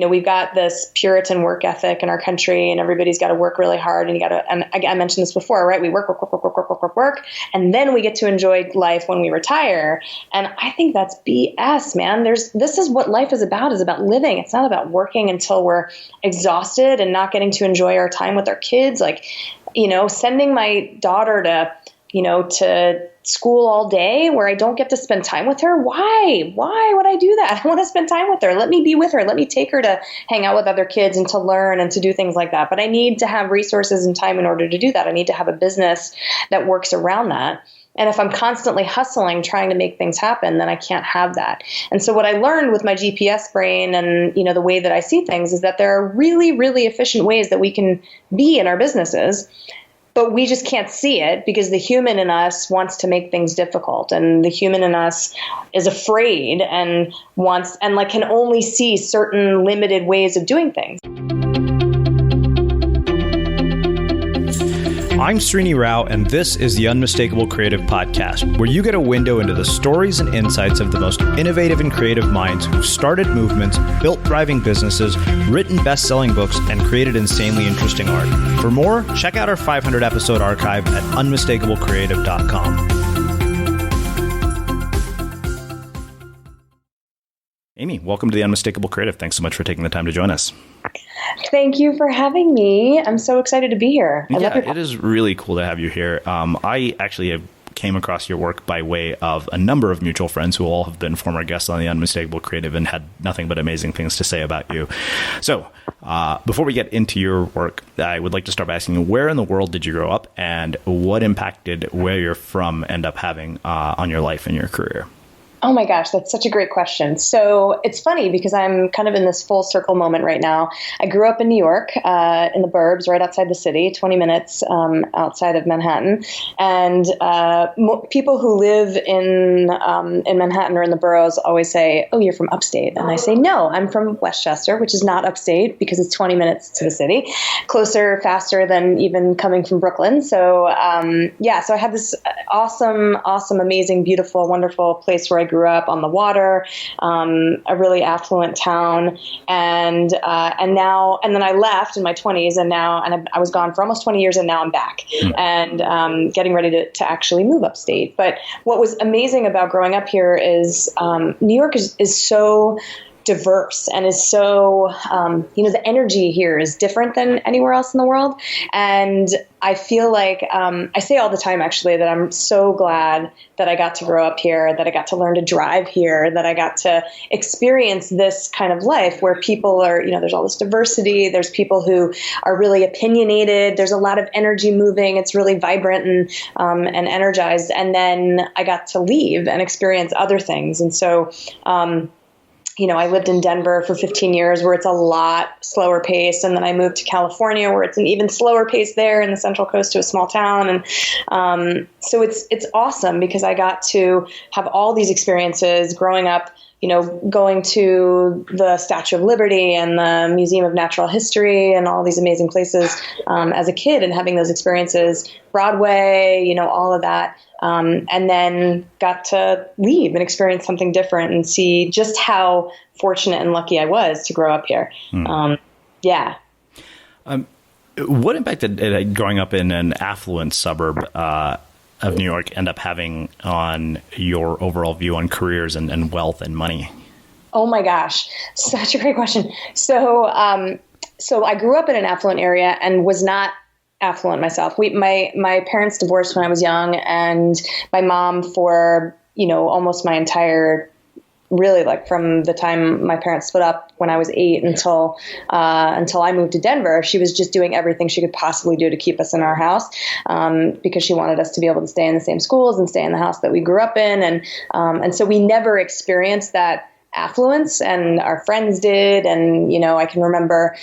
we've got this Puritan work ethic in our country, and everybody's got to work really hard, and I mentioned this before, right? We work, and then we get to enjoy life when we retire. And I think that's BS, man. This is what life is about living. It's not about working until we're exhausted and not getting to enjoy our time with our kids. Like, sending my daughter to school all day where I don't get to spend time with her. Why would I do that? I want to spend time with her. Let me be with her. Let me take her to hang out with other kids and to learn and to do things like that. But I need to have resources and time in order to do that. I need to have a business that works around that. And if I'm constantly hustling, trying to make things happen, then I can't have that. And so what I learned with my GPS brain and, the way that I see things is that there are really, really efficient ways that we can be in our businesses, but we just can't see it because the human in us wants to make things difficult, and the human in us is afraid and can only see certain limited ways of doing things. I'm Srini Rao, and this is the Unmistakable Creative Podcast, where you get a window into the stories and insights of the most innovative and creative minds who've started movements, built thriving businesses, written best-selling books, and created insanely interesting art. For more, check out our 500-episode archive at unmistakablecreative.com. Amy, welcome to the Unmistakable Creative. Thanks so much for taking the time to join us. Thank you for having me. I'm so excited to be here. It is really cool to have you here. I actually came across your work by way of a number of mutual friends who all have been former guests on the Unmistakable Creative and had nothing but amazing things to say about you. So before we get into your work, I would like to start by asking you, where in the world did you grow up, and what impact did where you're from end up having on your life and your career? Oh my gosh, that's such a great question. So it's funny because I'm kind of in this full circle moment right now. I grew up in New York, in the burbs, right outside the city, 20 minutes outside of Manhattan. And people who live in Manhattan or in the boroughs always say, "Oh, you're from upstate." And I say, "No, I'm from Westchester," which is not upstate because it's 20 minutes to the city, closer, faster than even coming from Brooklyn. So so I have this awesome, amazing, beautiful, wonderful place where I grew up on the water, a really affluent town, and then I left in my 20s, and I was gone for almost 20 years, and now I'm back and getting ready to actually move upstate. But what was amazing about growing up here is New York is so diverse and is so, the energy here is different than anywhere else in the world. And I feel like, I say all the time, actually, that I'm so glad that I got to grow up here, that I got to learn to drive here, that I got to experience this kind of life where people are, there's all this diversity. There's people who are really opinionated. There's a lot of energy moving. It's really vibrant and energized. And then I got to leave and experience other things. And so, I lived in Denver for 15 years where it's a lot slower pace. And then I moved to California where it's an even slower pace there in the Central Coast to a small town. And so it's awesome because I got to have all these experiences growing up, going to the Statue of Liberty and the Museum of Natural History and all these amazing places as a kid and having those experiences, Broadway, all of that. And then got to leave and experience something different and see just how fortunate and lucky I was to grow up here. What impact did growing up in an affluent suburb of New York end up having on your overall view on careers and wealth and money? Oh my gosh, such a great question. So I grew up in an affluent area and was not affluent myself. My parents divorced when I was young, and my mom for, almost my entire, really like from the time my parents split up when I was 8 until I moved to Denver, she was just doing everything she could possibly do to keep us in our house, because she wanted us to be able to stay in the same schools and stay in the house that we grew up in. And so we never experienced that affluence, and our friends did. And, I can remember,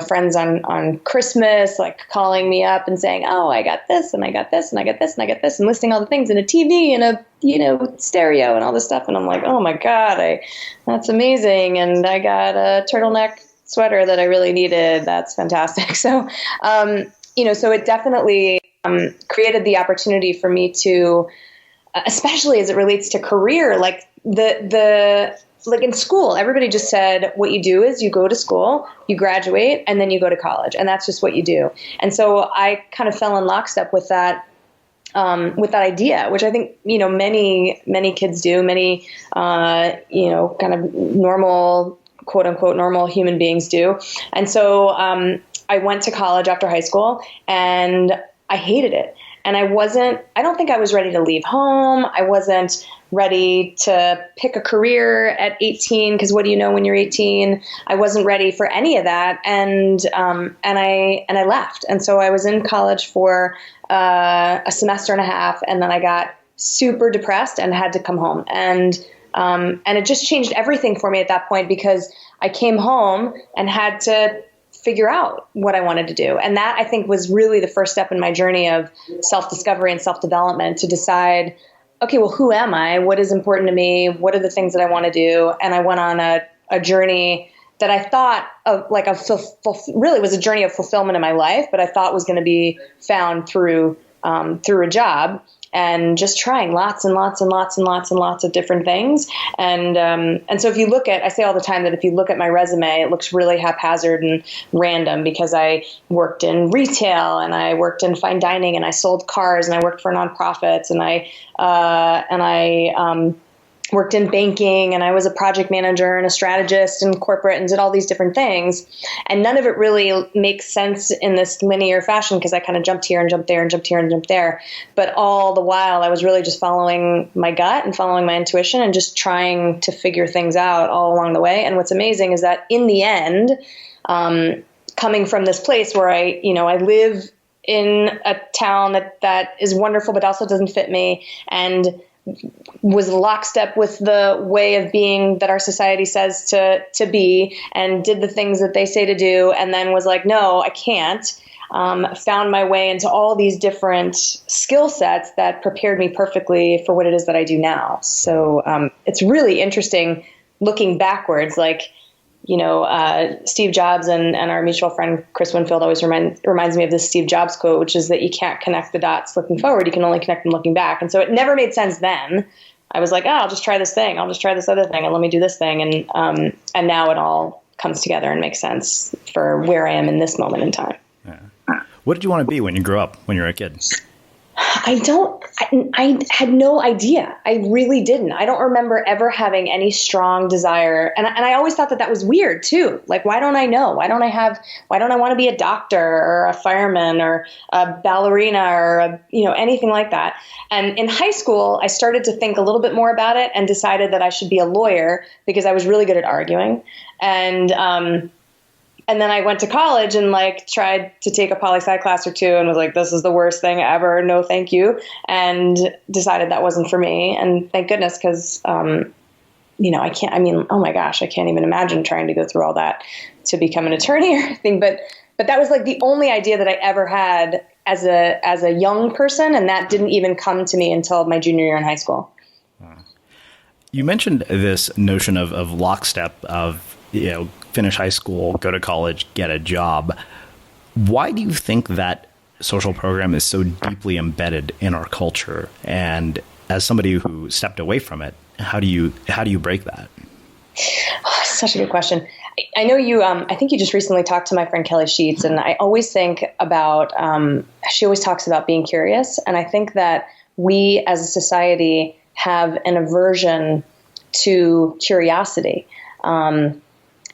friends on Christmas, like calling me up and saying, "Oh, I got this and I got this and I got this and I got this," and listing all the things in a TV and a, stereo and all this stuff. And I'm like, oh my God, that's amazing. And I got a turtleneck sweater that I really needed. That's fantastic. So, so it definitely created the opportunity for me to, especially as it relates to career, like the like in school, everybody just said, what you do is you go to school, you graduate, and then you go to college. And that's just what you do. And so I kind of fell in lockstep with that idea, which I think, many kids do, many, kind of normal, quote unquote, normal human beings do. And so I went to college after high school and I hated it. And I don't think I was ready to leave home. I wasn't ready to pick a career at 18, because what do you know when you're 18? I wasn't ready for any of that. And I left. And so I was in college for a semester and a half, and then I got super depressed and had to come home. And it just changed everything for me at that point, because I came home and had to figure out what I wanted to do. And that, I think, was really the first step in my journey of self-discovery and self-development, to decide, okay, well, who am I? What is important to me? What are the things that I want to do? And I went on a journey that I thought of, like, really was a journey of fulfillment in my life, but I thought was going to be found through a job, and just trying lots and lots and lots and lots and lots of different things. And so if you look at, I say all the time that if you look at my resume, it looks really haphazard and random, because I worked in retail, and I worked in fine dining, and I sold cars, and I worked for nonprofits, and I worked in banking, and I was a project manager and a strategist in corporate, and did all these different things. And none of it really makes sense in this linear fashion, because I kind of jumped here and jumped there and jumped here and jumped there. But all the while, I was really just following my gut and following my intuition, and just trying to figure things out all along the way. And what's amazing is that in the end, coming from this place where I live in a town that is wonderful, but also doesn't fit me, and was lockstep with the way of being that our society says to be, and did the things that they say to do, and then was like, no, I can't. Found my way into all these different skill sets that prepared me perfectly for what it is that I do now. So it's really interesting looking backwards, like, Steve Jobs and our mutual friend Chris Winfield always reminds me of this Steve Jobs quote, which is that you can't connect the dots looking forward, you can only connect them looking back. And so it never made sense then. I was like, I'll just try this thing, I'll just try this other thing, and let me do this thing. And now it all comes together and makes sense for where I am in this moment in time. Yeah. What did you want to be when you grew up, when you were a kid? I had no idea. I really didn't. I don't remember ever having any strong desire. And I always thought that was weird too. Like, why don't I know? Why don't I want to be a doctor or a fireman or a ballerina or anything like that? And in high school, I started to think a little bit more about it and decided that I should be a lawyer, because I was really good at arguing. And then I went to college and tried to take a poli-sci class or two, and was like, this is the worst thing ever. No, thank you. And decided that wasn't for me. And thank goodness, because, I can't, oh my gosh, I can't even imagine trying to go through all that to become an attorney or anything. But that was the only idea that I ever had as a young person. And that didn't even come to me until my junior year in high school. You mentioned this notion of lockstep of, finish high school, go to college, get a job. Why do you think that social program is so deeply embedded in our culture? And as somebody who stepped away from it, how do you break that? Oh, such a good question. I know you, I think you just recently talked to my friend Kelly Sheets, and I always think about, she always talks about being curious. And I think that we as a society have an aversion to curiosity.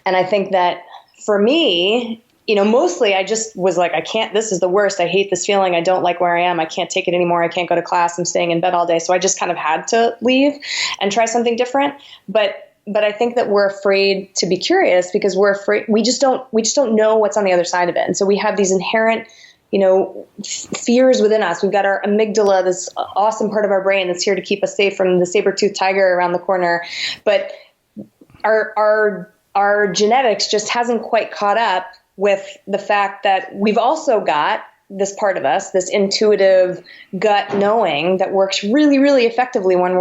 And I think that for me, mostly I just was like, I can't, this is the worst. I hate this feeling. I don't like where I am. I can't take it anymore. I can't go to class. I'm staying in bed all day. So I just kind of had to leave and try something different. But I think that we're afraid to be curious, because we're afraid, we just don't know what's on the other side of it. And so we have these inherent, fears within us. We've got our amygdala, this awesome part of our brain that's here to keep us safe from the saber-toothed tiger around the corner. But our genetics just hasn't quite caught up with the fact that we've also got this part of us, this intuitive gut knowing that works really, really effectively when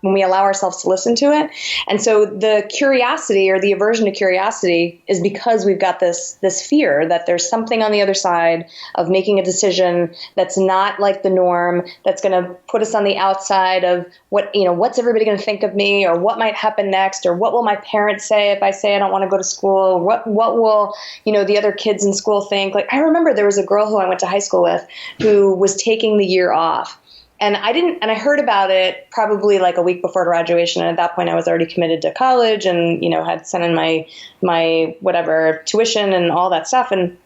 we allow ourselves to listen to it. And so the curiosity or the aversion to curiosity is because we've got this fear that there's something on the other side of making a decision that's not like the norm, that's going to put us on the outside of what's everybody going to think of me, or what might happen next, or what will my parents say if I say I don't want to go to school? What will, the other kids in school think? Like, I remember there was a girl who I went to high school with who was taking the year off. And I heard about it probably like a week before graduation. And at that point I was already committed to college and, had sent in my whatever tuition and all that stuff. And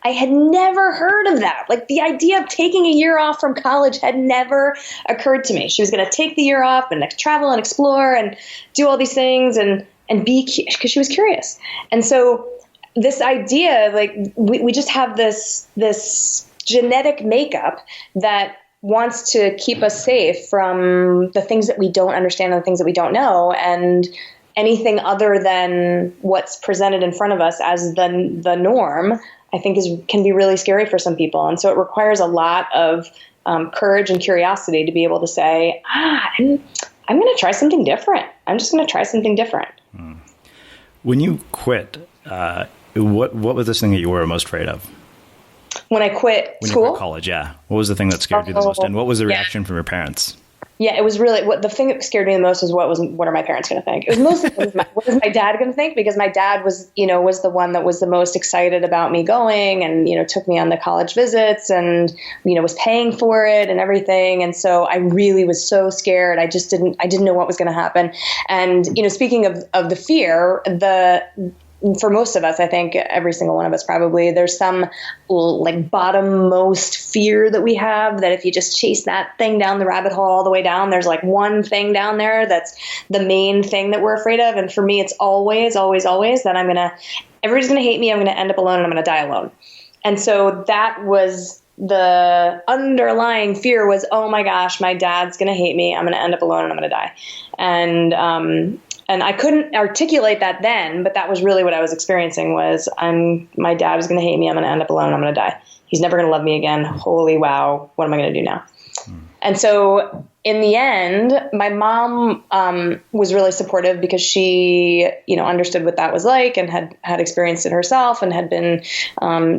I had never heard of that. Like, the idea of taking a year off from college had never occurred to me. She was going to take the year off and travel and explore and do all these things and be, because she was curious. And so this idea, like, we just have this genetic makeup that wants to keep us safe from the things that we don't understand and the things that we don't know, and anything other than what's presented in front of us as the norm, I think can be really scary for some people. And so it requires a lot of courage and curiosity to be able to say, I'm going to try something different. I'm just going to try something different. When you quit, what was this thing that you were most afraid of? When I quit school? When you quit college, yeah. What was the thing that scared you the most? And what was the reaction from your parents? Yeah, it was really, the thing that scared me the most was what are my parents going to think? It was mostly what is my dad going to think? Because my dad was the one that was the most excited about me going and, took me on the college visits and, was paying for it and everything. And so I really was so scared. I didn't know what was going to happen. And, speaking of the fear, for most of us, I think every single one of us probably, there's some like bottommost fear that we have that if you just chase that thing down the rabbit hole all the way down, there's like one thing down there that's the main thing that we're afraid of. And for me, it's always, always, always that everybody's going to hate me. I'm going to end up alone and I'm going to die alone. And so that was the underlying fear was, oh my gosh, my dad's going to hate me. I'm going to end up alone and I'm going to die. And I couldn't articulate that then, but that was really what I was experiencing was my dad is going to hate me. I'm going to end up alone. I'm going to die. He's never going to love me again. Holy wow. What am I going to do now? And so in the end, my mom was really supportive because she, understood what that was like and had experienced it herself and had been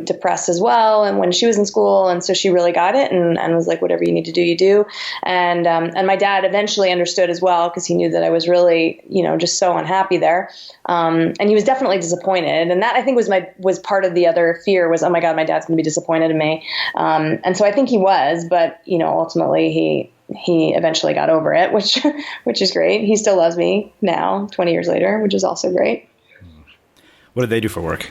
depressed as well. And when she was in school, and so she really got it and was like, whatever you need to do, you do. And my dad eventually understood as well because he knew that I was really, just so unhappy there. And he was definitely disappointed. And that I think was part of the other fear was, oh my God, my dad's going to be disappointed in me. And so I think he was, but ultimately he eventually got over it, which is great. He still loves me now, 20 years later, which is also great. What did they do for work?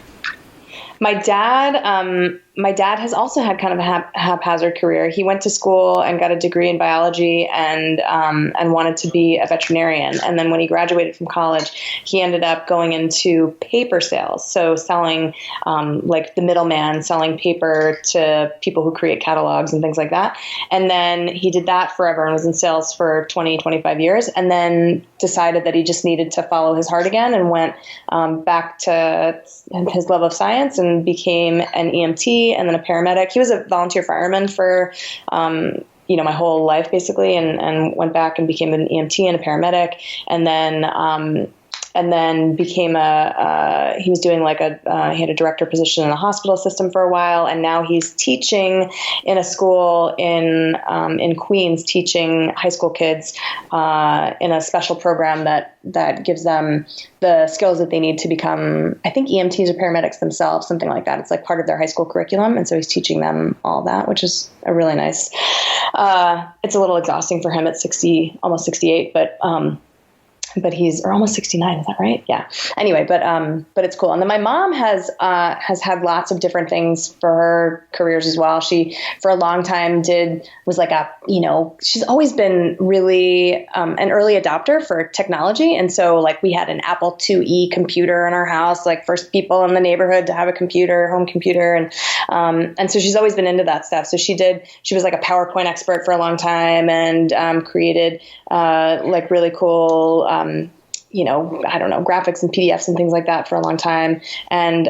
My dad has also had kind of a haphazard career. He went to school and got a degree in biology and wanted to be a veterinarian. And then when he graduated from college, he ended up going into paper sales. So selling, like the middleman, selling paper to people who create catalogs and things like that. And then he did that forever and was in sales for 20, 25 years. And then decided that he just needed to follow his heart again and went back to his love of science and became an EMT and then a paramedic. He was a volunteer fireman for, my whole life basically, and went back and became an EMT and a paramedic. And then became he was doing he had a director position in a hospital system for a while. And now he's teaching in a school in Queens, teaching high school kids, in a special program that gives them the skills that they need to become, I think EMTs or paramedics themselves, something like that. It's like part of their high school curriculum. And so he's teaching them all that, which is a really nice, it's a little exhausting for him at 60, almost 68, but he's, or almost 69, is that right? Yeah. Anyway, but it's cool. And then my mom has had lots of different things for her careers as well. She, for a long time was like she's always been really, an early adopter for technology. And so like we had an Apple IIe computer in our house, like first people in the neighborhood to have a computer, home computer. And so she's always been into that stuff. So she was like a PowerPoint expert for a long time and, created, like really cool, I don't know, graphics and PDFs and things like that for a long time. And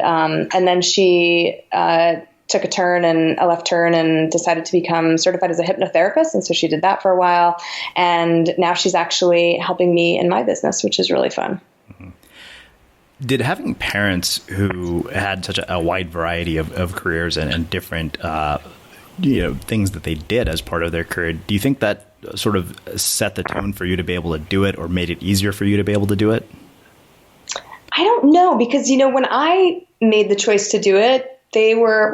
then she took a left turn and decided to become certified as a hypnotherapist. And so she did that for a while. And now she's actually helping me in my business, which is really fun. Mm-hmm. Did having parents who had such a wide variety of careers and different, things that they did as part of their career, do you think that sort of set the tone for you to be able to do it or made it easier for you to be able to do it? I don't know, because, when I made the choice to do it, they were,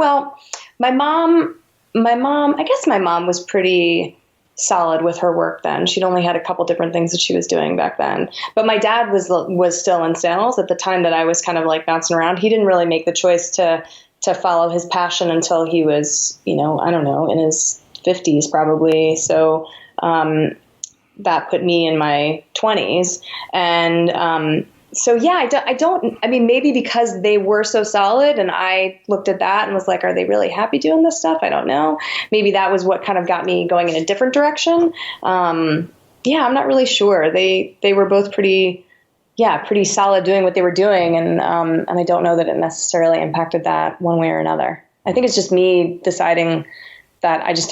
my mom, I guess my mom was pretty solid with her work then. She'd only had a couple different things that she was doing back then. But my dad was still in sales at the time that I was kind of like bouncing around. He didn't really make the choice to follow his passion until he was, I don't know, in his 50s probably. So that put me in my 20s. And so, yeah, maybe because they were so solid and I looked at that and was like, are they really happy doing this stuff? I don't know. Maybe that was what kind of got me going in a different direction. I'm not really sure. They were both pretty solid doing what they were doing. And I don't know that it necessarily impacted that one way or another. I think it's just me deciding that I just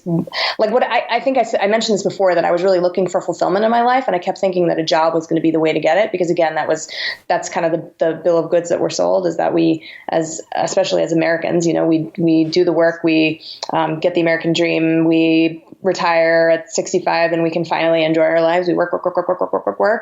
like what I think I mentioned this before, that I was really looking for fulfillment in my life. And I kept thinking that a job was going to be the way to get it, because again, that's kind of the bill of goods that we're sold, is that we, especially as Americans, we do the work, we get the American dream, we retire at 65 and we can finally enjoy our lives. We work.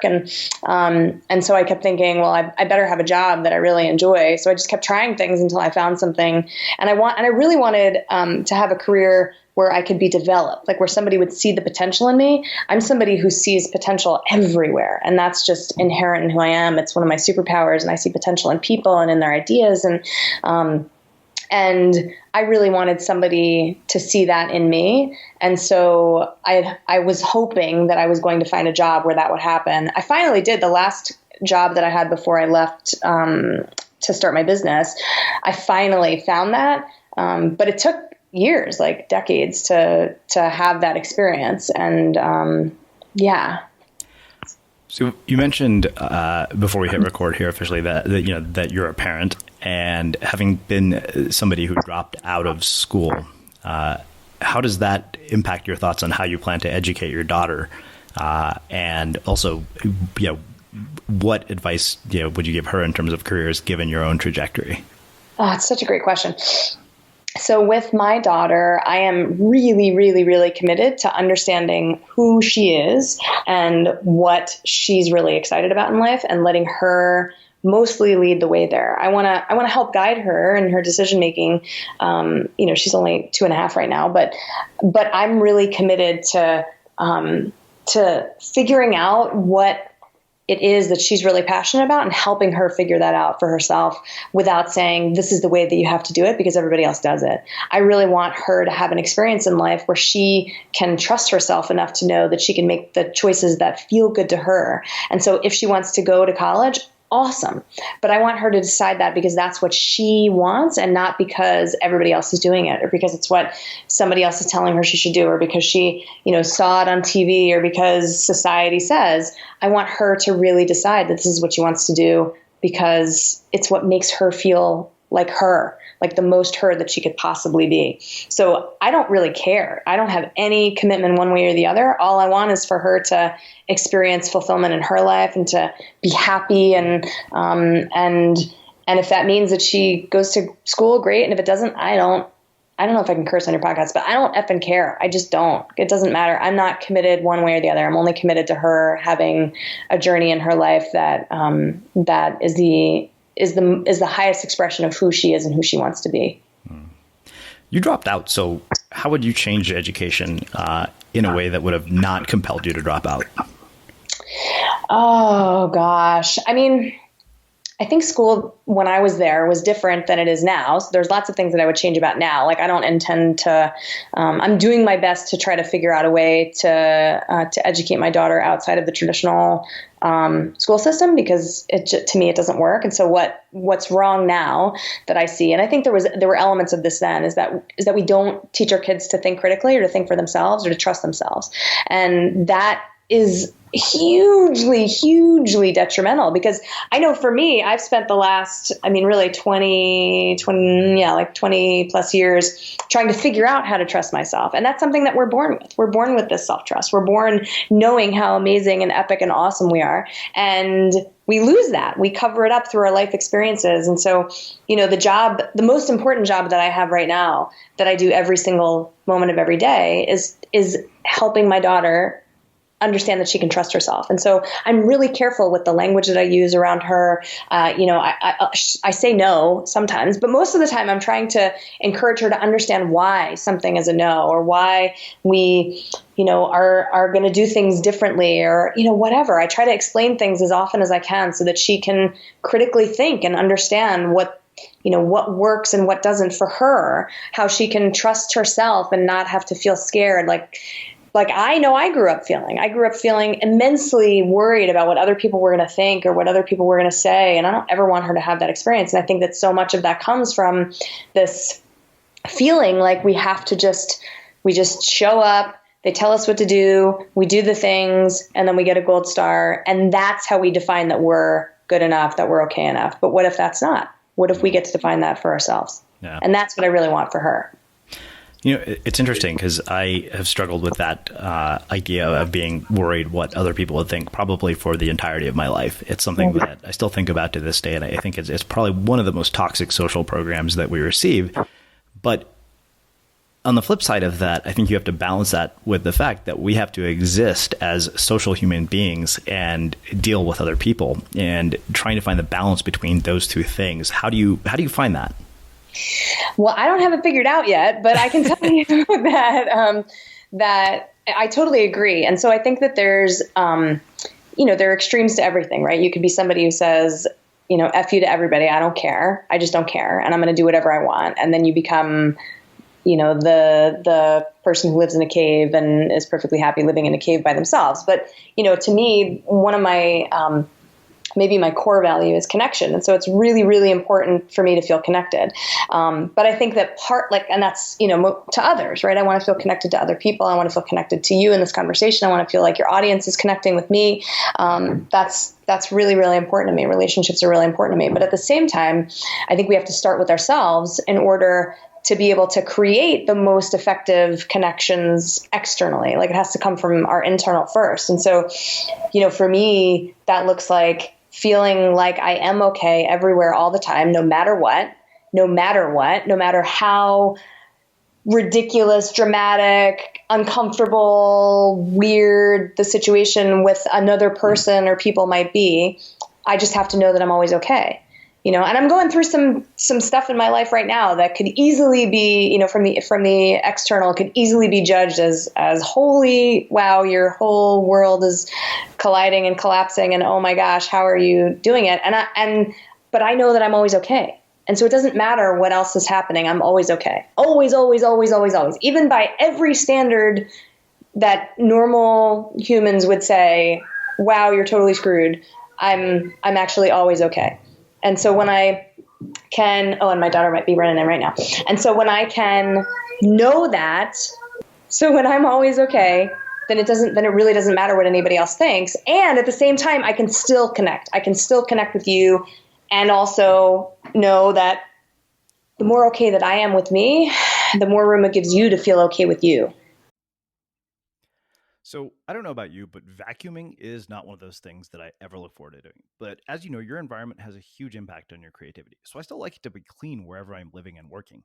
And so I kept thinking, well, I better have a job that I really enjoy. So I just kept trying things until I found something. And I really wanted to have a career where I could be developed, like where somebody would see the potential in me. I'm somebody who sees potential everywhere, and that's just inherent in who I am. It's one of my superpowers, and I see potential in people and in their ideas. And I really wanted somebody to see that in me. And so I was hoping that I was going to find a job where that would happen. I finally did. The last job that I had before I left to start my business, I finally found that. But it took years, like decades, to have that experience. And So you mentioned before we hit record here officially that you're a parent, and having been somebody who dropped out of school, how does that impact your thoughts on how you plan to educate your daughter, and also, what advice would you give her in terms of careers given your own trajectory? Oh, it's such a great question. So with my daughter, I am really, really, really committed to understanding who she is and what she's really excited about in life, and letting her mostly lead the way there. I want to help guide her in her decision making. She's only 2.5 right now, but I'm really committed to figuring out what it is that she's really passionate about and helping her figure that out for herself without saying, this is the way that you have to do it because everybody else does it. I really want her to have an experience in life where she can trust herself enough to know that she can make the choices that feel good to her. And so if she wants to go to college, awesome. But I want her to decide that because that's what she wants, and not because everybody else is doing it, or because it's what somebody else is telling her she should do, or because she, saw it on TV, or because society says. I want her to really decide that this is what she wants to do because it's what makes her feel like her, like the most her that she could possibly be. So I don't really care. I don't have any commitment one way or the other. All I want is for her to experience fulfillment in her life and to be happy. And if that means that she goes to school, great. And if it doesn't, I don't know if I can curse on your podcast, but I don't effing care. I just don't. It doesn't matter. I'm not committed one way or the other. I'm only committed to her having a journey in her life that is the highest expression of who she is and who she wants to be. You dropped out. So how would you change education in a way that would have not compelled you to drop out? Oh, gosh. I think school when I was there was different than it is now. So there's lots of things that I would change about now. Like I don't intend to, I'm doing my best to try to figure out a way to educate my daughter outside of the traditional school system, because to me, it doesn't work. And so what's wrong now that I see, and I think there were elements of this then, is that we don't teach our kids to think critically or to think for themselves or to trust themselves. And that is hugely detrimental, because I know for me, I've spent the last, I mean, really 20, yeah, like 20 plus years trying to figure out how to trust myself. And that's something that we're born with. We're born with this self-trust. We're born knowing how amazing and epic and awesome we are. And we lose that. We cover it up through our life experiences. And so, the most important job that I have right now, that I do every single moment of every day, is helping my daughter understand that she can trust herself. And so I'm really careful with the language that I use around her. I say no sometimes, but most of the time I'm trying to encourage her to understand why something is a no, or why we, are going to do things differently, or, whatever. I try to explain things as often as I can so that she can critically think and understand what works and what doesn't for her, how she can trust herself and not have to feel scared. Like I know I grew up feeling immensely worried about what other people were going to think or what other people were going to say. And I don't ever want her to have that experience. And I think that so much of that comes from this feeling like we just show up, they tell us what to do, we do the things, and then we get a gold star. And that's how we define that we're good enough, that we're okay enough. But what if that's not? What if we get to define that for ourselves? Yeah. And that's what I really want for her. It's interesting because I have struggled with that idea of being worried what other people would think probably for the entirety of my life. It's something that I still think about to this day, and I think it's probably one of the most toxic social programs that we receive. But on the flip side of that, I think you have to balance that with the fact that we have to exist as social human beings and deal with other people, and trying to find the balance between those two things. How do you find that? Well, I don't have it figured out yet, but I can tell you that I totally agree. And so I think that there's, there are extremes to everything, right? You could be somebody who says, F you to everybody. I don't care. I just don't care. And I'm going to do whatever I want. And then you become, the person who lives in a cave and is perfectly happy living in a cave by themselves. But, to me, one of my, maybe my core value is connection. And so it's really, really important for me to feel connected. But I think that and that's, to others, right? I want to feel connected to other people. I want to feel connected to you in this conversation. I want to feel like your audience is connecting with me. That's really, really important to me. Relationships are really important to me. But at the same time, I think we have to start with ourselves in order to be able to create the most effective connections externally. Like, it has to come from our internal first. And so, for me, that looks like feeling like I am okay everywhere all the time, no matter how ridiculous, dramatic, uncomfortable, weird the situation with another person or people might be. I just have to know that I'm always okay. And I'm going through some stuff in my life right now that could easily be, from the external, could easily be judged as holy, wow, your whole world is colliding and collapsing, and oh my gosh, how are you doing it? But I know that I'm always okay. And so it doesn't matter what else is happening. I'm always okay. Always, always, always, always, always. Even by every standard that normal humans would say, wow, you're totally screwed, I'm actually always okay. And so when I can, and my daughter might be running in right now. And so when I can know that, so when I'm always okay, then it really doesn't matter what anybody else thinks. And at the same time, I can still connect. I can still connect with you, and also know that the more okay that I am with me, the more room it gives you to feel okay with you. So I don't know about you, but vacuuming is not one of those things that I ever look forward to doing. But as you know, your environment has a huge impact on your creativity. So I still like it to be clean wherever I'm living and working.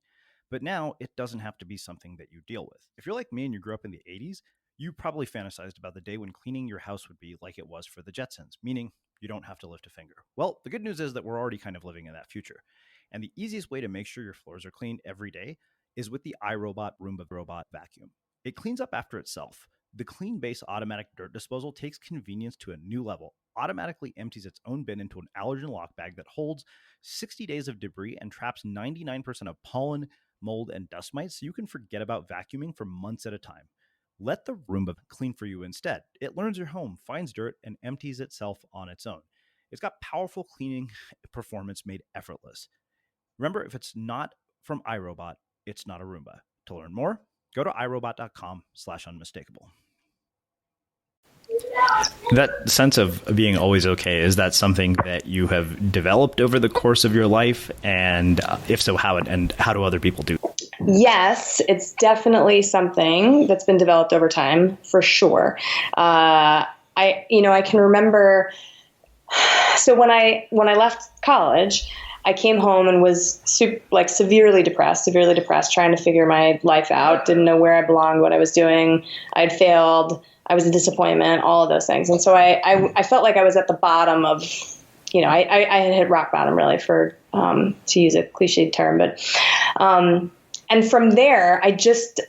But now it doesn't have to be something that you deal with. If you're like me and you grew up in the 80s, you probably fantasized about the day when cleaning your house would be like it was for the Jetsons, meaning you don't have to lift a finger. Well, the good news is that we're already kind of living in that future. And the easiest way to make sure your floors are clean every day is with the iRobot Roomba Robot Vacuum. It cleans up after itself. The Clean Base automatic dirt disposal takes convenience to a new level, automatically empties its own bin into an allergen lock bag that holds 60 days of debris and traps 99% of pollen, mold, and dust mites, so you can forget about vacuuming for months at a time. Let the Roomba clean for you instead. It learns your home, finds dirt, and empties itself on its own. It's got powerful cleaning performance made effortless. Remember, if it's not from iRobot, it's not a Roomba. To learn more, go to iRobot.com/unmistakable. That sense of being always okay, is that something that you have developed over the course of your life? And if so, how, and how do other people do that? Yes, it's definitely something that's been developed over time, for sure. I can remember, so when I left college, I came home and was severely depressed, trying to figure my life out, didn't know where I belonged, what I was doing. I'd failed. I was a disappointment, all of those things. And so I felt like I was at the bottom of, I had hit rock bottom, really, for, to use a cliched term, but, and from there, I just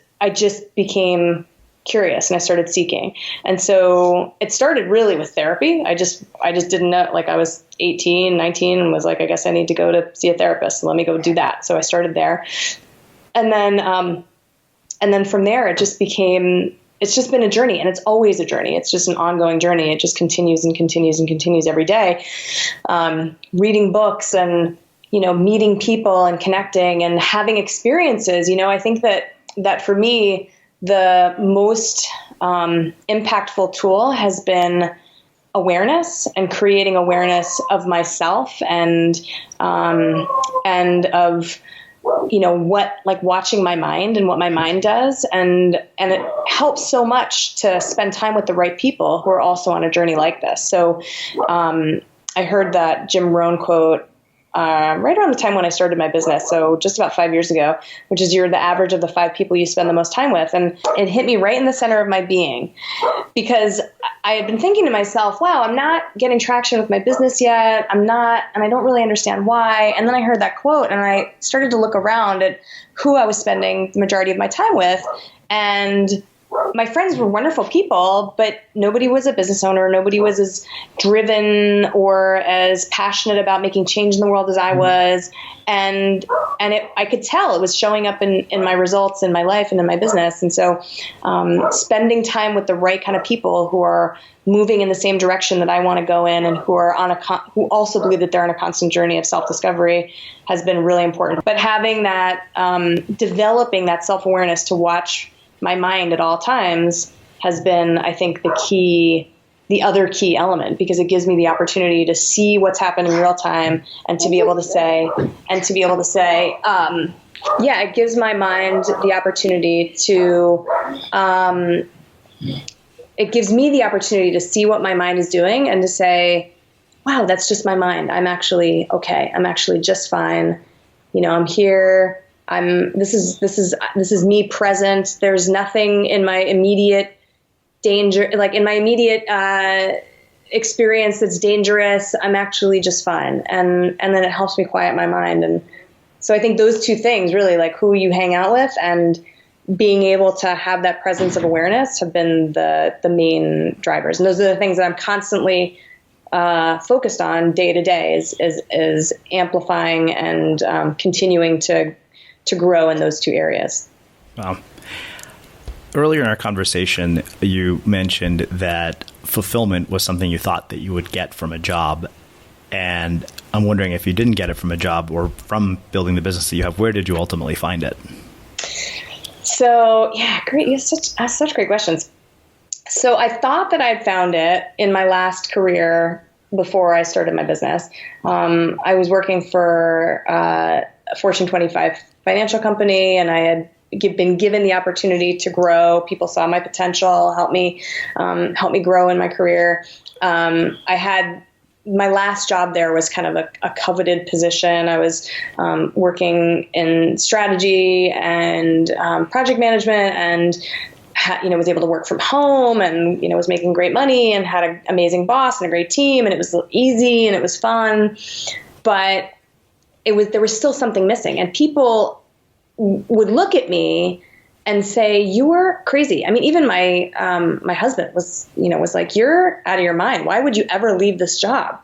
became curious and I started seeking. And so it started really with therapy. I just didn't know, I was 18, 19 and was like, I guess I need to go to see a therapist. So let me go do that. So I started there. And then from there, it's just been a journey, and it's always a journey. It's just an ongoing journey. It just continues and continues and continues every day. Reading books and, meeting people and connecting and having experiences. I think that for me, the most impactful tool has been awareness and creating awareness of myself and of what, watching my mind and what my mind does. And it helps so much to spend time with the right people who are also on a journey like this. So I heard that Jim Rohn quote right around the time when I started my business. So just about 5 years ago, which is, you're the average of the 5 people you spend the most time with. And it hit me right in the center of my being, because I had been thinking to myself, wow, I'm not getting traction with my business yet. And I don't really understand why. And then I heard that quote and I started to look around at who I was spending the majority of my time with. And my friends were wonderful people, but nobody was a business owner. Nobody was as driven or as passionate about making change in the world as I was. And I could tell it was showing up in my results in my life and in my business. And so spending time with the right kind of people who are moving in the same direction that I want to go in, and who are who also believe that they're on a constant journey of self-discovery, has been really important. But having that, developing that self-awareness to watch my mind at all times has been, I think, the other key element, because it gives me the opportunity to see what's happening in real time and to be able to say, it gives my mind the opportunity to, it gives me the opportunity to see what my mind is doing and to say, wow, that's just my mind. I'm actually okay. I'm actually just fine. I'm here. This is me present. There's nothing in my immediate danger, in my immediate experience that's dangerous. I'm actually just fine. And then it helps me quiet my mind. And so I think those two things, really, who you hang out with and being able to have that presence of awareness, have been the main drivers. And those are the things that I'm constantly focused on day to day, is amplifying and continuing to grow in those two areas. Wow. Earlier in our conversation, you mentioned that fulfillment was something you thought that you would get from a job. And I'm wondering, if you didn't get it from a job or from building the business that you have, where did you ultimately find it? So, yeah, great. You asked such great questions. So I thought that I'd found it in my last career before I started my business. I was working for a Fortune 25 financial company, and I had been given the opportunity to grow. People saw my potential, help me grow in my career. I had my last job there was kind of a coveted position. I was working in strategy and project management, and was able to work from home, and was making great money and had an amazing boss and a great team, and it was easy and it was fun, but there was still something missing. And people would look at me and say, "You're crazy." I mean, even my husband was like, "You're out of your mind. Why would you ever leave this job?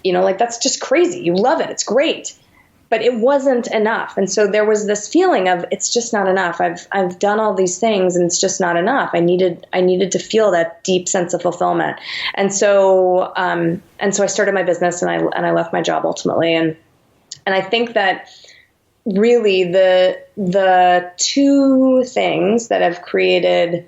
That's just crazy. You love it. It's great." But it wasn't enough. And so there was this feeling of, it's just not enough. I've done all these things and it's just not enough. I needed to feel that deep sense of fulfillment. And so I started my business, and I left my job ultimately. And I think that really the two things that have created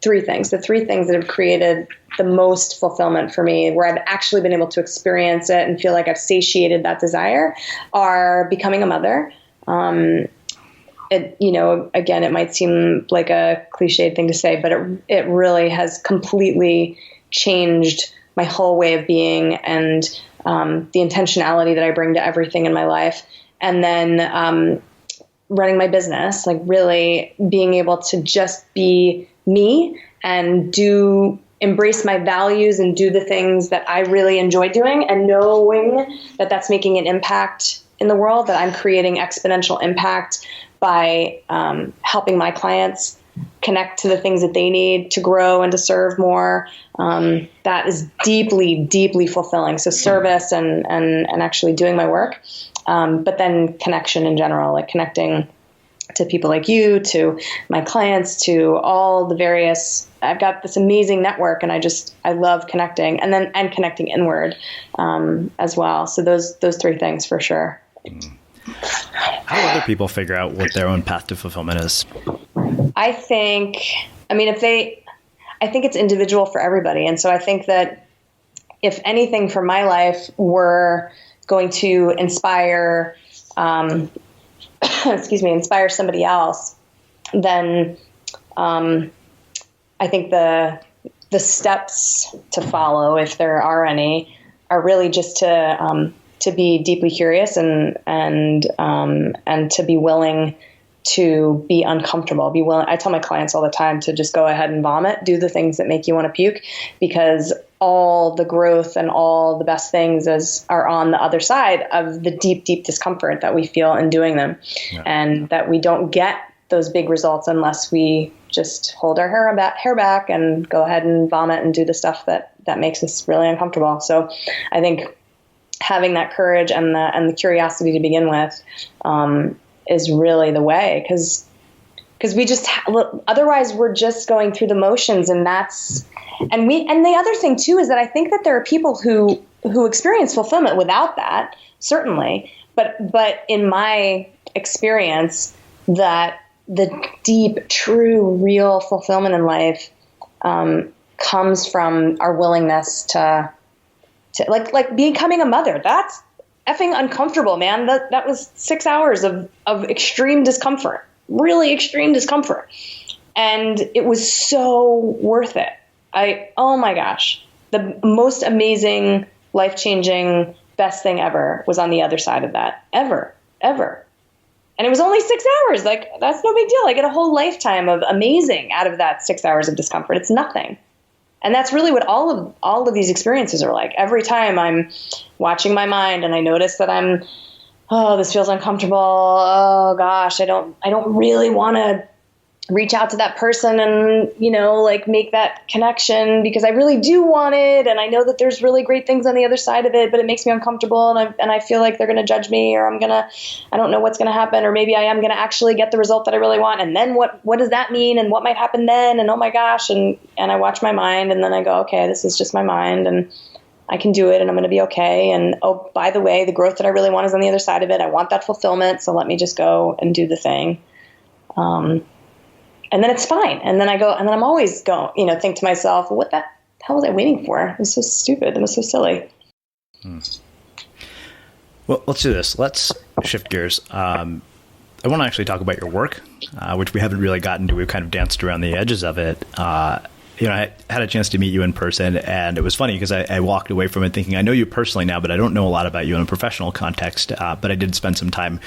three things. The three things that have created the most fulfillment for me, where I've actually been able to experience it and feel like I've satiated that desire, are becoming a mother. Again, it might seem like a cliched thing to say, but it really has completely changed my whole way of being and the intentionality that I bring to everything in my life. And then running my business, like really being able to just be me and embrace my values and do the things that I really enjoy doing, and knowing that that's making an impact in the world, that I'm creating exponential impact by helping my clients connect to the things that they need to grow and to serve more. That is deeply, deeply fulfilling. So service and actually doing my work, but then connection in general, like connecting to people like you, to my clients, to all the various, I've got this amazing network, and I love connecting, and connecting inward as well. So those three things for sure. How do other people figure out what their own path to fulfillment is? I think it's individual for everybody. And so I think that if anything from my life were going to inspire, inspire somebody else, then I think the steps to follow, if there are any, are really just to be deeply curious and to be willing to be uncomfortable, be willing. I tell my clients all the time to just go ahead and vomit, do the things that make you want to puke, because all the growth and all the best things are on the other side of the deep, deep discomfort that we feel in doing them. Yeah. And that we don't get those big results unless we just hold our hair back and go ahead and vomit and do the stuff that makes us really uncomfortable. So I think having that courage and the curiosity to begin with is really the way, because we just otherwise we're just going through the motions, and the other thing too is that I think that there are people who experience fulfillment without that, certainly, but in my experience, that the deep, true, real fulfillment in life comes from our willingness to like becoming a mother. That's effing uncomfortable, man. That was 6 hours of extreme discomfort, really extreme discomfort. And it was so worth it. Oh my gosh, the most amazing, life-changing, best thing ever was on the other side of that, ever. And it was only 6 hours. Like, that's no big deal. I get a whole lifetime of amazing out of that 6 hours of discomfort. It's nothing. And that's really what all of these experiences are like. Every time I'm watching my mind and I notice that this feels uncomfortable. Oh gosh, I don't really want to reach out to that person and, make that connection, because I really do want it. And I know that there's really great things on the other side of it, but it makes me uncomfortable. And I feel like they're going to judge me, or I don't know what's going to happen, or maybe I am going to actually get the result that I really want. And then what does that mean? And what might happen then? And oh my gosh. And I watch my mind, and then I go, okay, this is just my mind, and I can do it, and I'm going to be okay. And oh, by the way, the growth that I really want is on the other side of it. I want that fulfillment. So let me just go and do the thing. And then it's fine. And then I go, and then I'm always going, think to myself, what the hell was I waiting for? It was so stupid. It was so silly. Well, let's do this. Let's shift gears. I want to actually talk about your work, which we haven't really gotten to. We've kind of danced around the edges of it. I had a chance to meet you in person, and it was funny because I walked away from it thinking, I know you personally now, but I don't know a lot about you in a professional context. But I did spend some time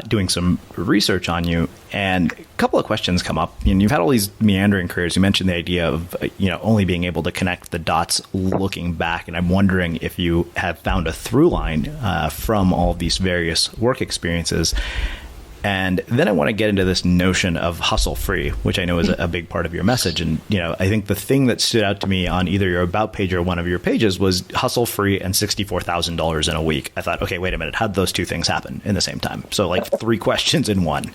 doing some research on you, and a couple of questions come up. You've had all these meandering careers. You mentioned the idea of only being able to connect the dots looking back, and I'm wondering if you have found a through line from all of these various work experiences. And then I want to get into this notion of hustle free, which I know is a big part of your message. And, I think the thing that stood out to me on either your about page or one of your pages was hustle free and $64,000 in a week. I thought, okay, wait a minute. How'd those two things happen in the same time? So like 3 questions in one.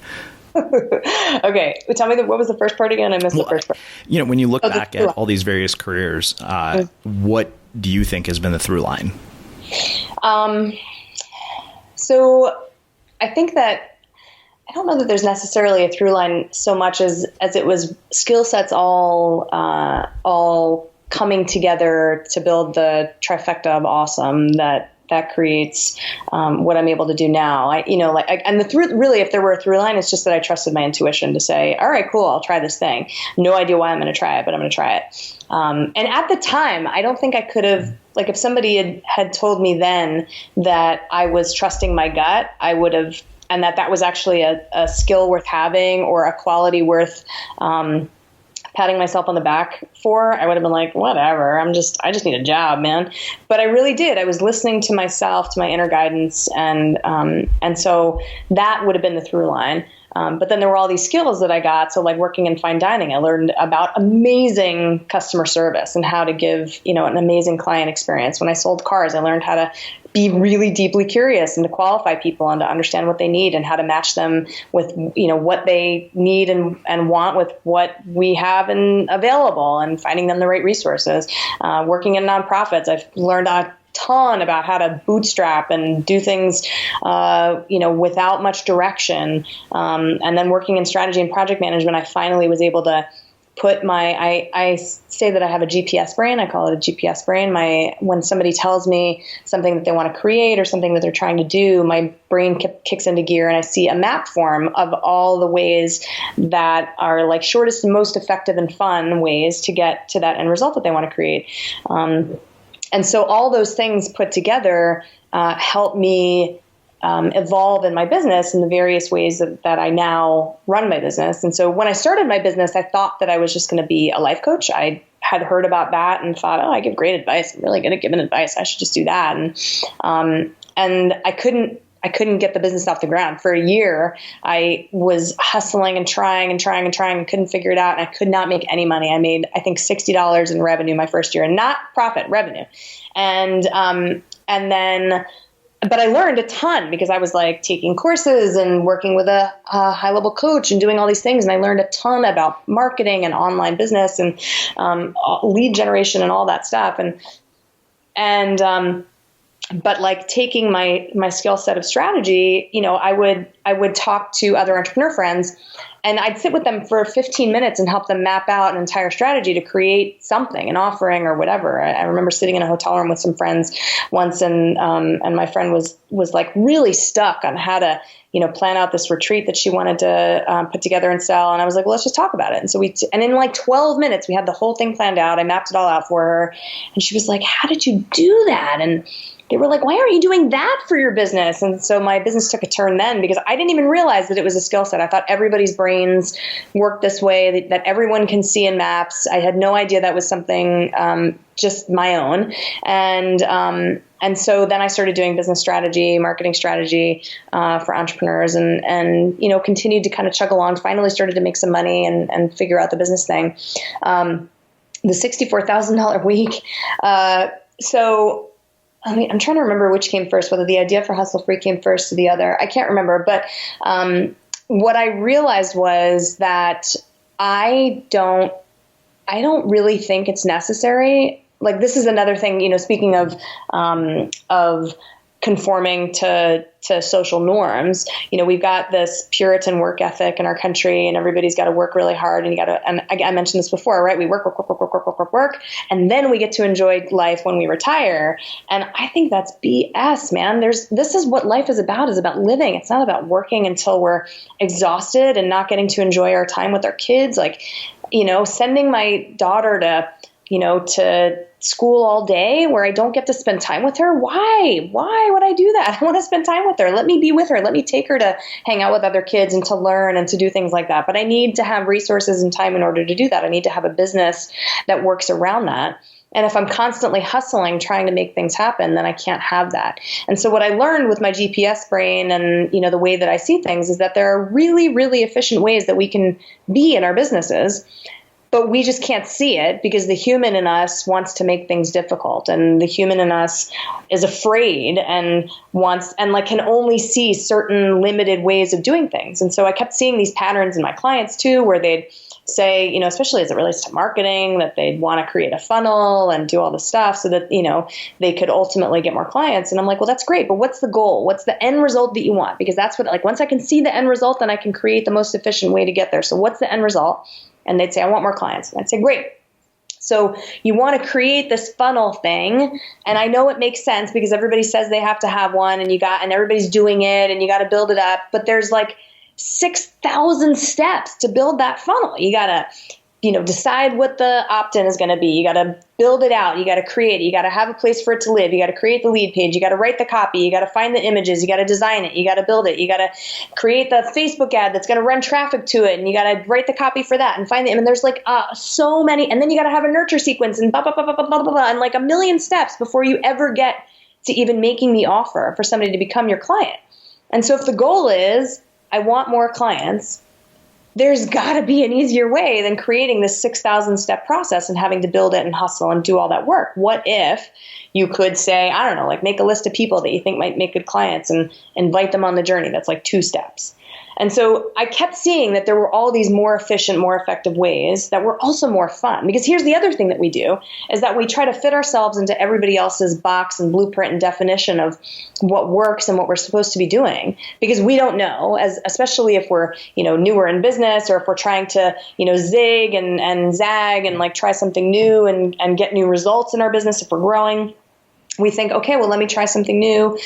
Okay. Tell me, what was the first part again? I missed the first part. When you look back at all these various careers, what do you think has been the through line? So I think that I don't know that there's necessarily a through line so much as it was skill sets all coming together to build the trifecta of awesome that creates what I'm able to do now. And really, if there were a through line, it's just that I trusted my intuition to say, all right, cool, I'll try this thing. No idea why I'm going to try it, but I'm going to try it. And at the time, I don't think I could have, like if somebody had told me then that I was trusting my gut, I would have, and that was actually a skill worth having or a quality worth patting myself on the back for, I would have been like, whatever, I just need a job, man. But I really did. I was listening to myself, to my inner guidance. And so that would have been the through line. But then there were all these skills that I got. So like working in fine dining, I learned about amazing customer service and how to give, an amazing client experience. When I sold cars, I learned how to be really deeply curious and to qualify people and to understand what they need and how to match them with, what they need and want with what we have and available and finding them the right resources. Working in nonprofits, I've learned a ton about how to bootstrap and do things, without much direction. And then working in strategy and project management, I finally was able to put I say that I have a GPS brain. I call it a GPS brain. When somebody tells me something that they want to create or something that they're trying to do, my brain kicks into gear and I see a map form of all the ways that are like shortest and most effective and fun ways to get to that end result that they want to create. And so all those things put together help me evolve in my business in the various ways that I now run my business. And so when I started my business, I thought that I was just going to be a life coach. I had heard about that and thought, I give great advice. I'm really good at giving advice. I should just do that. And I couldn't get the business off the ground. For a year, I was hustling and trying and couldn't figure it out. And I could not make any money. I made, I think, $60 in revenue my first year, and not profit, revenue. But I learned a ton because I was like taking courses and working with a high level coach and doing all these things. And I learned a ton about marketing and online business and lead generation and all that stuff. But like taking my skill set of strategy, I would talk to other entrepreneur friends and I'd sit with them for 15 minutes and help them map out an entire strategy to create something, an offering or whatever. I remember sitting in a hotel room with some friends once and my friend was like really stuck on how to, plan out this retreat that she wanted to put together and sell. And I was like, well, let's just talk about it. And so and in like 12 minutes, we had the whole thing planned out. I mapped it all out for her. And she was like, how did you do that? And they were like, why aren't you doing that for your business? And so my business took a turn then because I didn't even realize that it was a skill set. I thought everybody's brains worked this way, that everyone can see in maps. I had no idea that was something just my own. And so then I started doing business strategy, marketing strategy for entrepreneurs and continued to kind of chug along, finally started to make some money and figure out the business thing. The $64,000 week. I'm trying to remember which came first, whether the idea for Hustle Free came first or the other. I can't remember. But what I realized was that I don't really think it's necessary. Like this is another thing, speaking of conforming to social norms. We've got this Puritan work ethic in our country and everybody's got to work really hard and and I mentioned this before, right? We work, and then we get to enjoy life when we retire. And I think that's BS, man. This is what life is about living. It's not about working until we're exhausted and not getting to enjoy our time with our kids. Like, sending my daughter to school all day where I don't get to spend time with her. Why would I do that? I want to spend time with her. Let me be with her. Let me take her to hang out with other kids and to learn and to do things like that. But I need to have resources and time in order to do that. I need to have a business that works around that. And if I'm constantly hustling, trying to make things happen, then I can't have that. And so what I learned with my GPS brain and, the way that I see things is that there are really, really efficient ways that we can be in our businesses. But we just can't see it because the human in us wants to make things difficult, and the human in us is afraid and can only see certain limited ways of doing things. And so I kept seeing these patterns in my clients too, where they'd say, especially as it relates to marketing, that they'd want to create a funnel and do all this stuff so that, they could ultimately get more clients. And I'm like, well, that's great, but what's the goal? What's the end result that you want? Because that's what, like, once I can see the end result, then I can create the most efficient way to get there. So what's the end result? And they'd say, I want more clients. And I'd say, great. So you want to create this funnel thing. And I know it makes sense because everybody says they have to have one, and everybody's doing it, and you got to build it up. But there's like 6,000 steps to build that funnel. You got to, decide what the opt-in is going to be. You got to build it out. You got to create it. You got to have a place for it to live. You got to create the lead page. You got to write the copy. You got to find the images. You got to design it. You got to build it. You got to create the Facebook ad that's going to run traffic to it. And you got to write the copy for that and find it. And there's like so many. And then you got to have a nurture sequence and blah, blah, blah, blah, blah, blah, blah, blah, and like a million steps before you ever get to even making the offer for somebody to become your client. And so if the goal is, I want more clients, there's got to be an easier way than creating this 6,000 step process and having to build it and hustle and do all that work. What if you could say, I don't know, like make a list of people that you think might make good clients and invite them on the journey? That's like 2 steps. And so I kept seeing that there were all these more efficient, more effective ways that were also more fun. Because here's the other thing that we do is that we try to fit ourselves into everybody else's box and blueprint and definition of what works and what we're supposed to be doing. Because we don't know, especially if we're, newer in business, or if we're trying to, zig and zag and like try something new and get new results in our business if we're growing. We think, okay, well, let me try something new.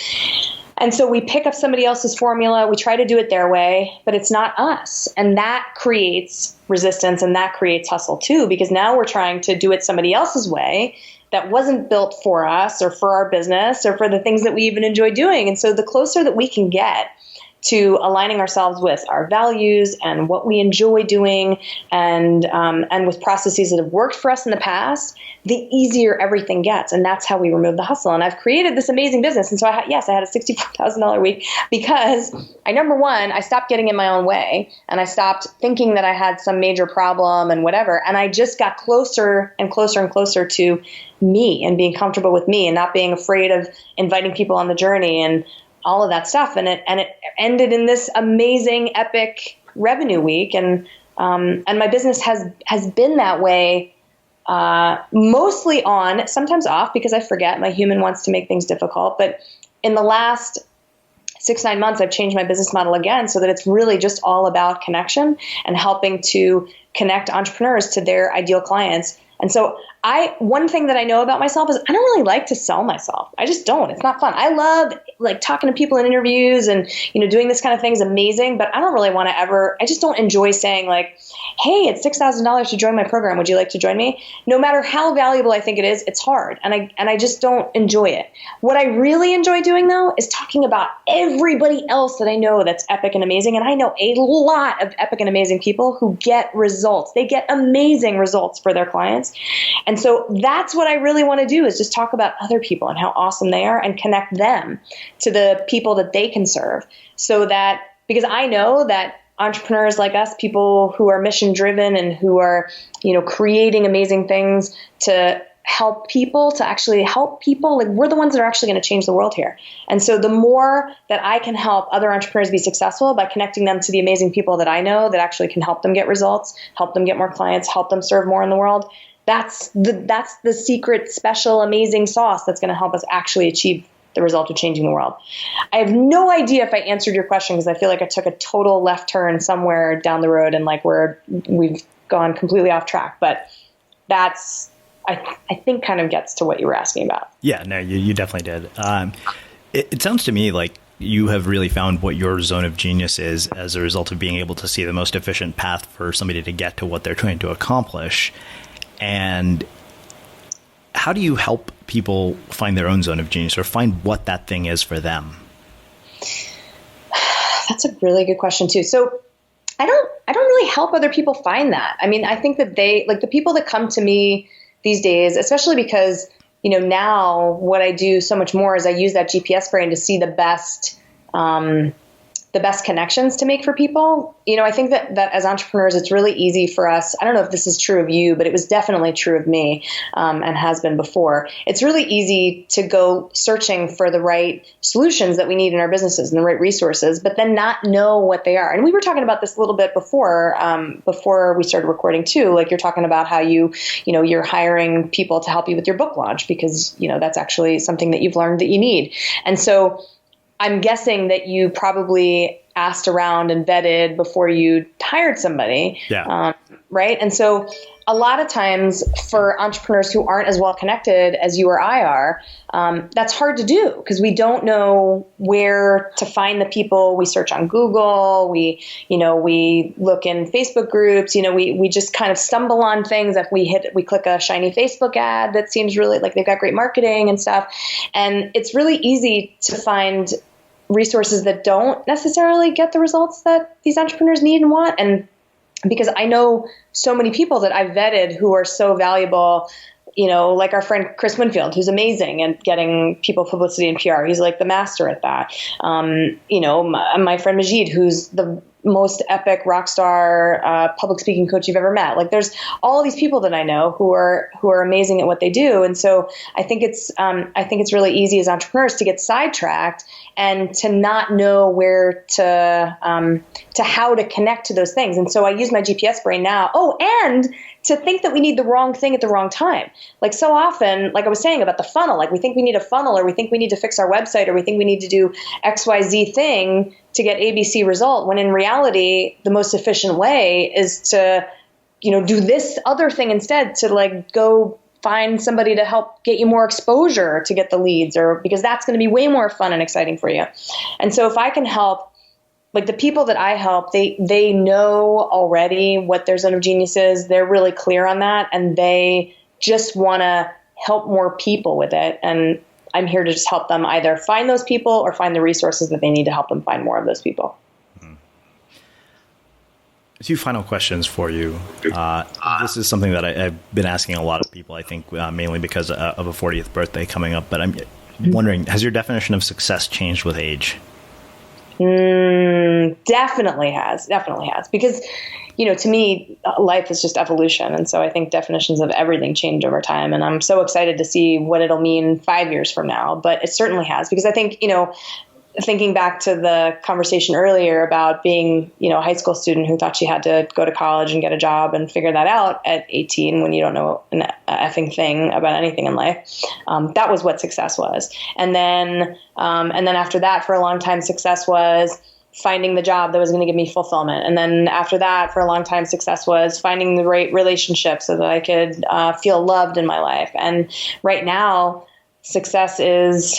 And so we pick up somebody else's formula, we try to do it their way, but it's not us. And that creates resistance, and that creates hustle too, because now we're trying to do it somebody else's way that wasn't built for us or for our business or for the things that we even enjoy doing. And so the closer that we can get to aligning ourselves with our values and what we enjoy doing and with processes that have worked for us in the past, the easier everything gets. And that's how we remove the hustle. And I've created this amazing business. And so I had a $64,000 week because number one, I stopped getting in my own way, and I stopped thinking that I had some major problem and whatever. And I just got closer and closer and closer to me and being comfortable with me and not being afraid of inviting people on the journey and all of that stuff. And it ended in this amazing, epic revenue week. And my business has been that way, mostly on, sometimes off, because I forget. My human wants to make things difficult. But in the last 6-9 months, I've changed my business model again so that it's really just all about connection and helping to connect entrepreneurs to their ideal clients. And so one thing that I know about myself is I don't really like to sell myself. I just don't. It's not fun. I love like talking to people in interviews and, doing this kind of thing is amazing, but I don't really want to I just don't enjoy saying like, hey, it's $6,000 to join my program. Would you like to join me? No matter how valuable I think it is, it's hard. And I just don't enjoy it. What I really enjoy doing though is talking about everybody else that I know that's epic and amazing. And I know a lot of epic and amazing people who get results. They get amazing results for their clients. And so that's what I really want to do is just talk about other people and how awesome they are and connect them to the people that they can serve. So that, because I know that entrepreneurs like us, people who are mission driven and who are, creating amazing things to help people, like we're the ones that are actually going to change the world here. And so the more that I can help other entrepreneurs be successful by connecting them to the amazing people that I know that actually can help them get results, help them get more clients, help them serve more in the world, that's the secret, special, amazing sauce that's going to help us actually achieve the result of changing the world. I have no idea if I answered your question because I feel like I took a total left turn somewhere down the road and like we've gone completely off track. But that's, I think, kind of gets to what you were asking about. Yeah, no, you definitely did. It sounds to me like you have really found what your zone of genius is as a result of being able to see the most efficient path for somebody to get to what they're trying to accomplish. And how do you help people find their own zone of genius or find what that thing is for them? That's a really good question too. So I don't really help other people find that. I mean, I think that the people that come to me these days, especially because, now what I do so much more is I use that GPS brain to see the best the best connections to make for people. I think that as entrepreneurs, it's really easy for us. I don't know if this is true of you, but it was definitely true of me, and has been before. It's really easy to go searching for the right solutions that we need in our businesses and the right resources, but then not know what they are. And we were talking about this a little bit before we started recording too. Like, you're talking about how you're hiring people to help you with your book launch because, that's actually something that you've learned that you need. And so I'm guessing that you probably asked around and vetted before you hired somebody. Yeah. Right. And so a lot of times for entrepreneurs who aren't as well connected as you or I are, that's hard to do because we don't know where to find the people. We search on Google. We look in Facebook groups. We just kind of stumble on things. If we click a shiny Facebook ad that seems really like they've got great marketing and stuff. And it's really easy to find resources that don't necessarily get the results that these entrepreneurs need and want. And because I know so many people that I've vetted who are so valuable, like our friend Chris Winfield, who's amazing at getting people publicity and PR. He's like the master at that. My friend Majid, who's the most epic rock star public speaking coach you've ever met. Like, there's all these people that I know who are amazing at what they do. And so I think it's really easy as entrepreneurs to get sidetracked and to not know where to how to connect to those things. And so I use my GPS brain now. Oh, and to think that we need the wrong thing at the wrong time. Like, so often, like I was saying about the funnel, like we think we need a funnel, or we think we need to fix our website, or we think we need to do XYZ thing to get ABC result, when in reality, the most efficient way is to, do this other thing instead, to like go find somebody to help get you more exposure to get the leads, or because that's going to be way more fun and exciting for you. And so if I can help, like the people that I help, they know already what their zone of genius is. They're really clear on that, and they just want to help more people with it. And I'm here to just help them either find those people or find the resources that they need to help them find more of those people. A few final questions for you. This is something that I've been asking a lot of people, I think, mainly because of a 40th birthday coming up. But I'm wondering, has your definition of success changed with age? Definitely has. Because, to me, life is just evolution. And so I think definitions of everything change over time. And I'm so excited to see what it'll mean 5 years from now. But it certainly has, because I think, thinking back to the conversation earlier about being, a high school student who thought she had to go to college and get a job and figure that out at 18 when you don't know an effing thing about anything in life. That was what success was. And then after that, for a long time, success was finding the job that was going to give me fulfillment. And then after that, for a long time, success was finding the right relationship so that I could feel loved in my life. And right now, success is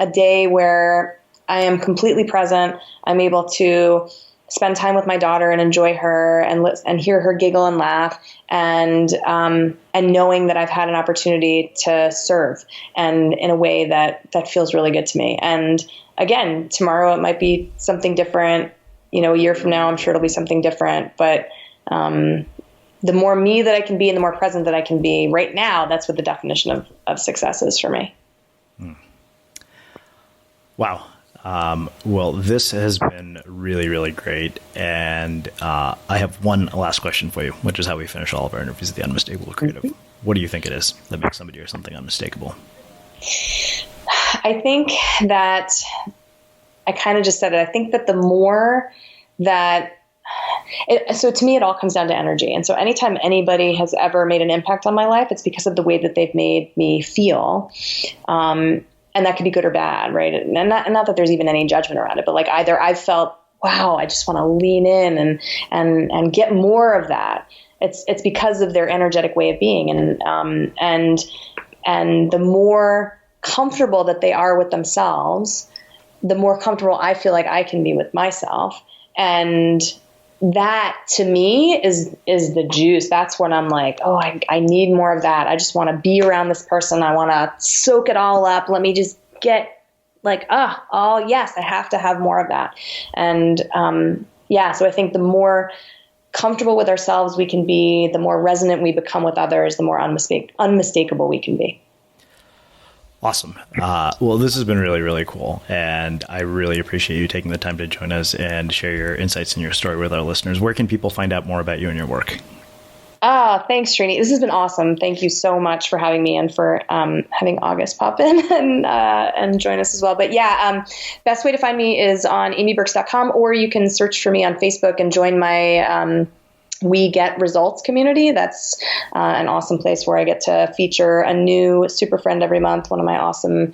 a day where I am completely present. I'm able to spend time with my daughter and enjoy her and hear her giggle and laugh, and knowing that I've had an opportunity to serve and in a way that feels really good to me. And again, tomorrow it might be something different. A year from now, I'm sure it'll be something different. But the more me that I can be and the more present that I can be right now, that's what the definition of success is for me. Wow. Well, this has been really, really great. And I have one last question for you, which is how we finish all of our interviews at the Unmistakable Creative. What do you think it is that makes somebody or something unmistakable? I think that I kind of just said it. I think that the more that so to me, it all comes down to energy. And so anytime anybody has ever made an impact on my life, it's because of the way that they've made me feel. And that could be good or bad, right? And not that there's even any judgment around it, but like either I've felt, wow, I just want to lean in and get more of that. It's because of their energetic way of being. And the more comfortable that they are with themselves, the more comfortable I feel like I can be with myself. And that to me is the juice. That's when I'm like, oh, I need more of that. I just want to be around this person. I want to soak it all up. Let me just get like, oh yes, I have to have more of that. And so I think the more comfortable with ourselves we can be, the more resonant we become with others, the more unmistakable we can be. Awesome. Well, this has been really, really cool. And I really appreciate you taking the time to join us and share your insights and your story with our listeners. Where can people find out more about you and your work? Thanks, Srini. This has been awesome. Thank you so much for having me and for having August pop in and join us as well. But best way to find me is on amybirks.com, or you can search for me on Facebook and join my We Get Results community. That's an awesome place where I get to feature a new super friend every month, one of my awesome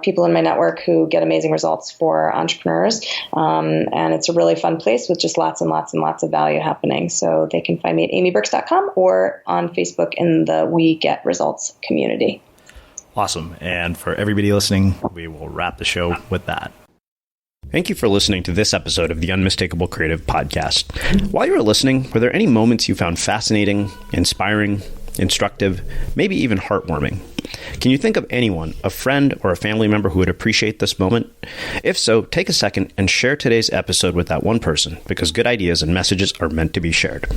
people in my network who get amazing results for entrepreneurs. And it's a really fun place with just lots and lots and lots of value happening. So they can find me at amybirks.com or on Facebook in the We Get Results community. Awesome. And for everybody listening, we will wrap the show with that. Thank you for listening to this episode of the Unmistakable Creative Podcast. While you were listening, were there any moments you found fascinating, inspiring, instructive, maybe even heartwarming? Can you think of anyone, a friend or a family member who would appreciate this moment? If so, take a second and share today's episode with that one person, because good ideas and messages are meant to be shared.